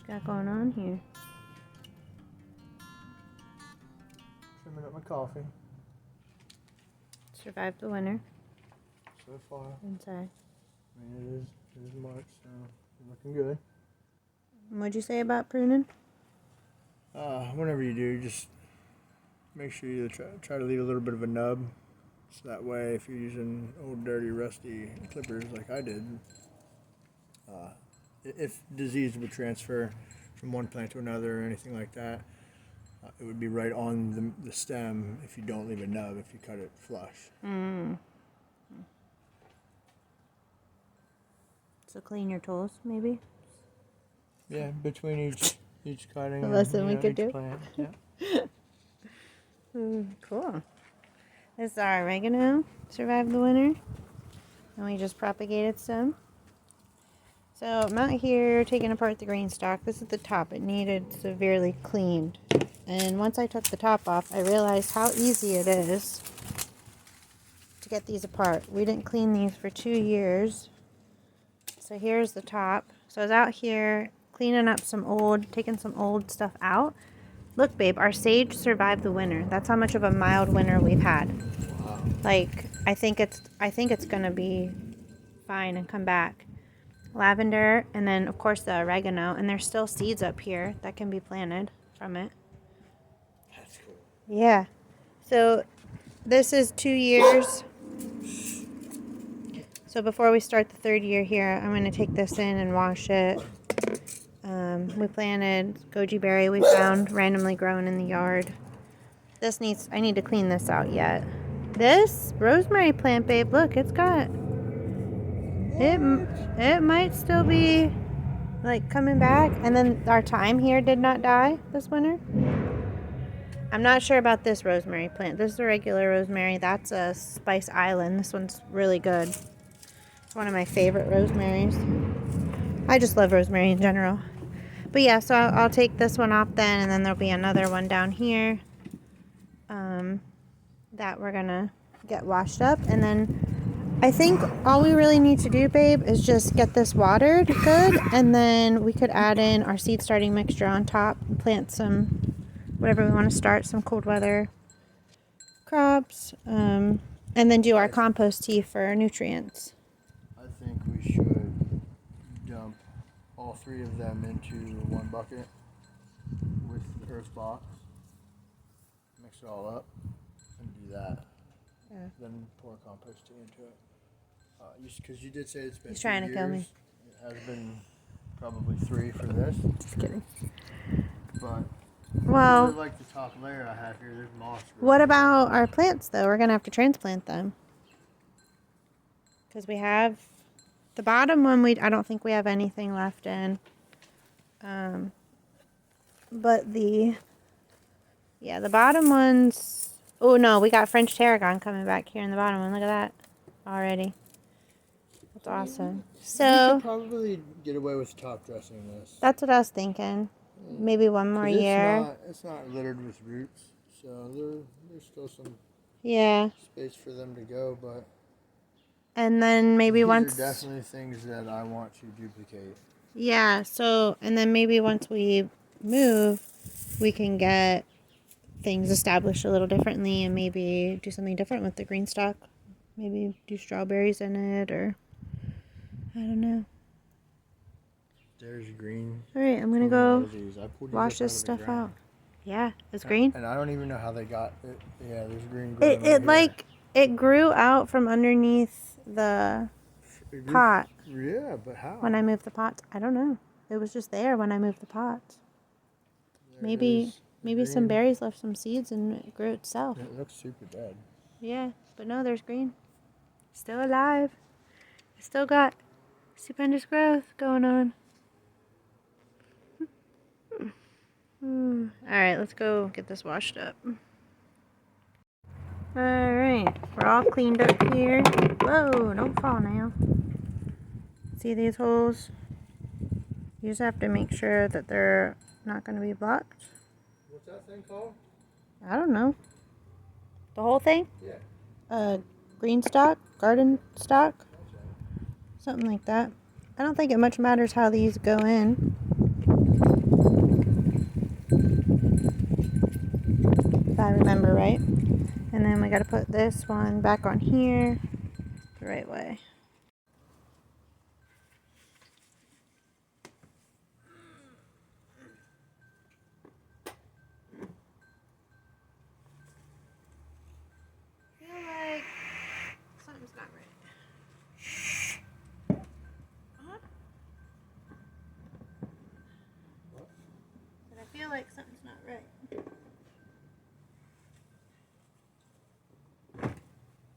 you got going on here? Trimming up my coffee. Survived the winter. So far. Inside. I mean, it is March, so looking good. What'd you say about pruning? Whenever you do, just make sure you try to leave a little bit of a nub. So that way, if you're using old, dirty, rusty clippers like I did, if disease would transfer from one plant to another or anything like that, it would be right on the stem if you don't leave a nub, if you cut it flush. So clean your tools, maybe? Yeah, between each cutting. The lesson we could do. Plant. Yeah. Cool. This is our oregano. Survived the winter. And we just propagated some. So I'm out here taking apart the Greenstalk. This is the top. It needed severely cleaned. And once I took the top off, I realized how easy it is to get these apart. We didn't clean these for 2 years. So here's the top. So I was out here cleaning up taking some old stuff out. Look, babe, our sage survived the winter. That's how much of a mild winter we've had. Wow. Like, I think it's gonna be fine and come back. Lavender, and then of course the oregano, and there's still seeds up here that can be planted from it. That's cool. Yeah. So this is 2 years. So before we start the 3rd year here, I'm going to take this in and wash it. We planted goji berry we found randomly growing in the yard. I need to clean this out yet. This rosemary plant, babe, look, it might still be like coming back. And then our thyme here did not die this winter. I'm not sure about this rosemary plant. This is a regular rosemary. That's a Spice Island. This one's really good. It's one of my favorite rosemaries. I just love rosemary in general. But yeah, so I'll take this one off then, and then there'll be another one down here that we're gonna get washed up. And then I think all we really need to do, babe, is just get this watered good, and then we could add in our seed starting mixture on top and plant some whatever we want to start, some cold weather crops, and then do our compost tea for nutrients. I think we should dump all 3 of them into one bucket with the earth box, mix it all up, and do that. Yeah. Then pour compost tea into it. Because you did say it's been He's trying to kill me. It has been probably 3 for this. Just kidding. But Well, like the top layer I have here, there's moss. What about our plants, though? We're going to have to transplant them. Because we have the bottom one, I don't think we have anything left in. But the bottom ones, oh no, we got French tarragon coming back here in the bottom one. Look at that already. That's awesome. You So, could probably get away with top dressing this. that's what I was thinking. Maybe one more year. It's not littered with roots, so there's still some space for them to go, but And then maybe these once... are definitely things that I want to duplicate. Yeah, so, and then maybe once we move, we can get things established a little differently and maybe do something different with the Greenstalk. Maybe do strawberries in it, or I don't know. There's green. All right, I'm going to go wash this this stuff out. Yeah, it's green. And I don't even know how they got it. Yeah, there's green. It grew out from underneath the pot. Yeah, but how? When I moved the pots, I don't know. It was just there when I moved the pots. Maybe some berries left some seeds and it grew itself. It looks super dead. Yeah, but no, there's green. Still alive. Still got stupendous growth going on. Alright, let's go get this washed up. Alright, we're all cleaned up here. Whoa, don't fall now. See these holes? You just have to make sure that they're not going to be blocked. What's that thing called? I don't know. The whole thing? Yeah. Greenstalk, garden stock, something like that. I don't think it much matters how these go in. right. And then we got to put this one back on here the right way. I feel like something's not right. Huh? But I feel like something's not right.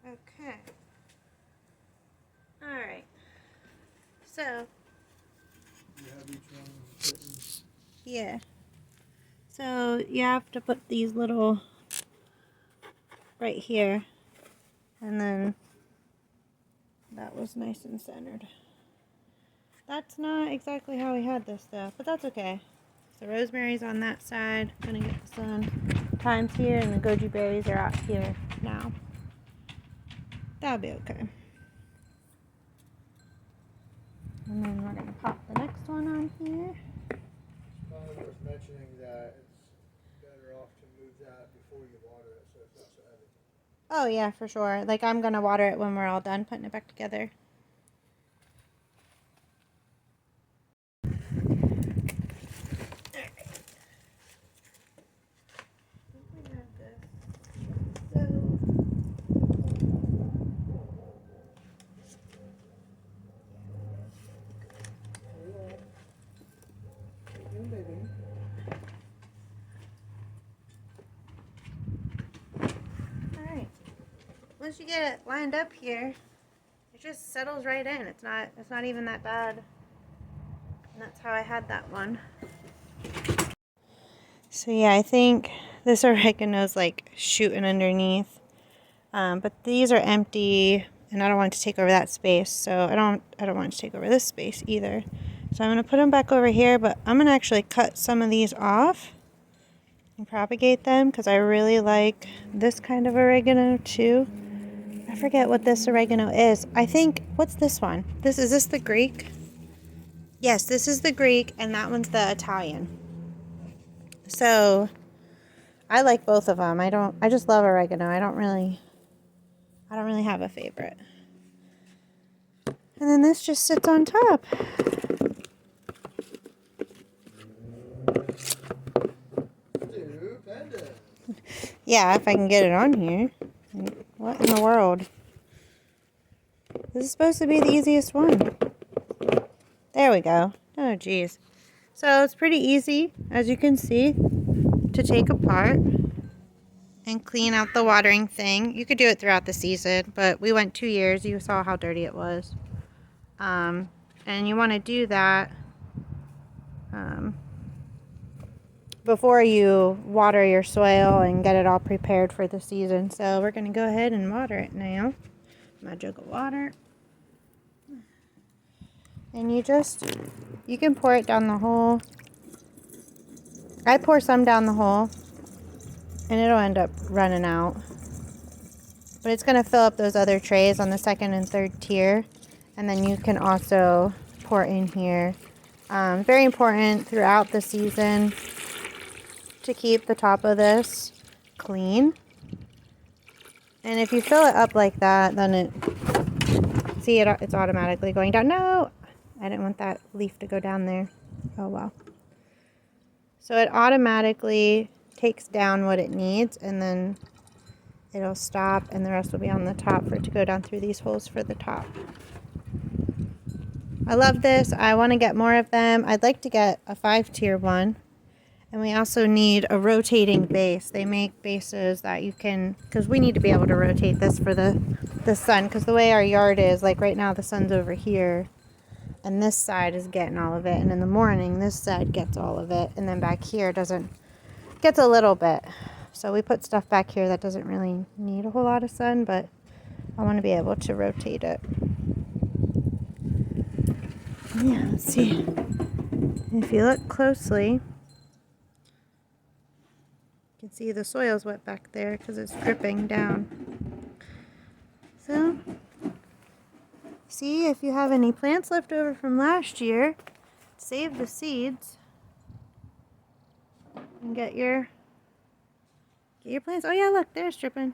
Okay. Alright. So, You have each one written. yeah. So, you have to put these little right here. And then that was nice and centered. That's not exactly how we had this though, but that's okay. So rosemary's on that side, gonna get the sun. Thyme's here and the goji berries are out here now. That'll be okay. And then we're gonna pop the next one on here. It's probably worth mentioning that it's better off to move that before you water it so it's not so heavy. Oh yeah, for sure. Like I'm gonna water it when we're all done putting it back together. Alright. Once you get it lined up here, it just settles right in. It's not even that bad. And that's how I had that one. So yeah, I think this oregano's like shooting underneath. But these are empty and I don't want it to take over that space. So I don't want it to take over this space either. So I'm going to put them back over here, but I'm going to actually cut some of these off and propagate them because I really like this kind of oregano too. I forget what this oregano is. I think, what's this one? Is this the Greek? Yes, this is the Greek and that one's the Italian. So I like both of them. I just love oregano. I don't really have a favorite. And then this just sits on top. Stewpendous. Yeah, if I can get it on here. What in the world? This is supposed to be the easiest one. There we go. Oh, geez. So it's pretty easy, as you can see, to take apart and clean out the watering thing. You could do it throughout the season, but we went 2 years. You saw how dirty it was. And you want to do that before you water your soil and get it all prepared for the season. So we're going to go ahead and water it now. My jug of water. And you can pour it down the hole. I pour some down the hole and it'll end up running out. But it's going to fill up those other trays on the second and third tier. And then you can also pour in here. Very important throughout the season to keep the top of this clean. And if you fill it up like that, then it's automatically going down. No, I didn't want that leaf to go down there. Oh well. So it automatically takes down what it needs and then it'll stop and the rest will be on the top for it to go down through these holes for the top. I love this. I want to get more of them. I'd like to get a 5-tier one. And we also need a rotating base. They make bases that you can, because we need to be able to rotate this for the sun. Because the way our yard is, like right now the sun's over here. And this side is getting all of it. And in the morning, this side gets all of it. And then back here gets a little bit. So we put stuff back here that doesn't really need a whole lot of sun. But I want to be able to rotate it. Yeah, let's see. If you look closely, you can see the soil's wet back there because it's dripping down. So, see if you have any plants left over from last year, save the seeds and get your Get your plants. Oh yeah, look, they're stripping.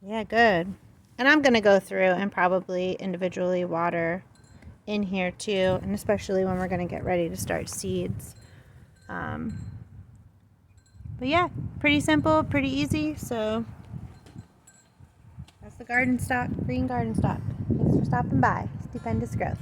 Yeah, good. And I'm going to go through and probably individually water in here too, and especially when we're going to get ready to start seeds. But yeah, pretty simple, pretty easy. So that's the garden stock, green garden stock. Thanks for stopping by. Stupendous growth.